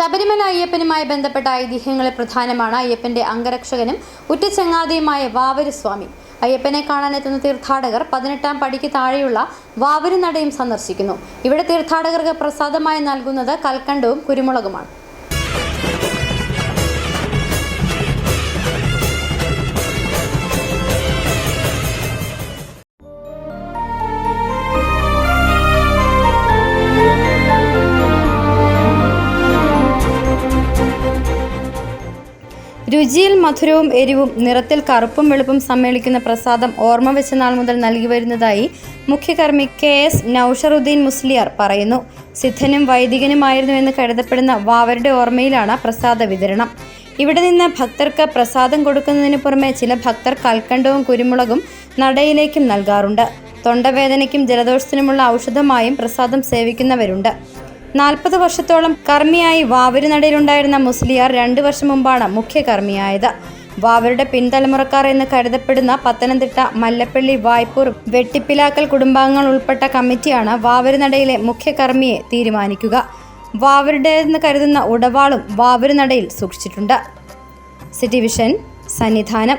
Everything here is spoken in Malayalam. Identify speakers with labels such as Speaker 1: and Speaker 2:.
Speaker 1: ശബരിമല അയ്യപ്പനുമായി ബന്ധപ്പെട്ട ഐതിഹ്യങ്ങളിൽ പ്രധാനമാണ് അയ്യപ്പന്റെ അംഗരക്ഷകനും ഉറ്റ ചങ്ങാതിയുമായ വാവരുസ്വാമി. അയ്യപ്പനെ കാണാനെത്തുന്ന തീർത്ഥാടകർ 18-ാം പടിക്ക് താഴെയുള്ള വാവരുനടയും സന്ദർശിക്കുന്നു. ഇവിടെ തീർത്ഥാടകർക്ക് പ്രസാദമായി നൽകുന്നത് കൽക്കണ്ടവും കുരുമുളകുമാണ്. രുചിയിൽ മധുരവും എരിവും, നിറത്തിൽ കറുപ്പും വെളുപ്പും സമ്മേളിക്കുന്ന പ്രസാദം ഓർമ്മ വെച്ച നാൾ മുതൽ നൽകി വരുന്നതായി മുഖ്യകർമ്മി KS നൌഷറുദ്ദീൻ മുസ്ലിയാർ പറയുന്നു. സിദ്ധനും വൈദികനുമായിരുന്നുവെന്ന് കരുതപ്പെടുന്ന വാവരുടെ ഓർമ്മയിലാണ് പ്രസാദ വിതരണം. ഇവിടെ നിന്ന് ഭക്തർക്ക് പ്രസാദം കൊടുക്കുന്നതിന് പുറമെ ചില ഭക്തർ കൽക്കണ്ടവും കുരുമുളകും നടയിലേക്കും നൽകാറുണ്ട്. തൊണ്ടവേദനയ്ക്കും ജലദോഷത്തിനുമുള്ള ഔഷധമായും പ്രസാദം സേവിക്കുന്നവരുണ്ട്. 40 വർഷത്തോളം കർമ്മിയായി വാവരുനടയിലുണ്ടായിരുന്ന മുസ്ലിയാർ 2 വർഷം മുമ്പാണ് മുഖ്യകർമ്മിയായത്. വാവരുടെ പിൻതലമുറക്കാർ എന്ന് കരുതപ്പെടുന്ന പത്തനംതിട്ട, മല്ലപ്പള്ളി, വായ്പൂർ, വെട്ടിപ്പിലാക്കൽ കുടുംബാംഗങ്ങൾ ഉൾപ്പെട്ട കമ്മിറ്റിയാണ് വാവരുനടയിലെ മുഖ്യകർമ്മിയെ തീരുമാനിക്കുക. വാവരുടേതെന്ന് കരുതുന്ന ഉടവാളും വാവരുനടയിൽ സൂക്ഷിച്ചിട്ടുണ്ട്. City vision, Sannidhanam.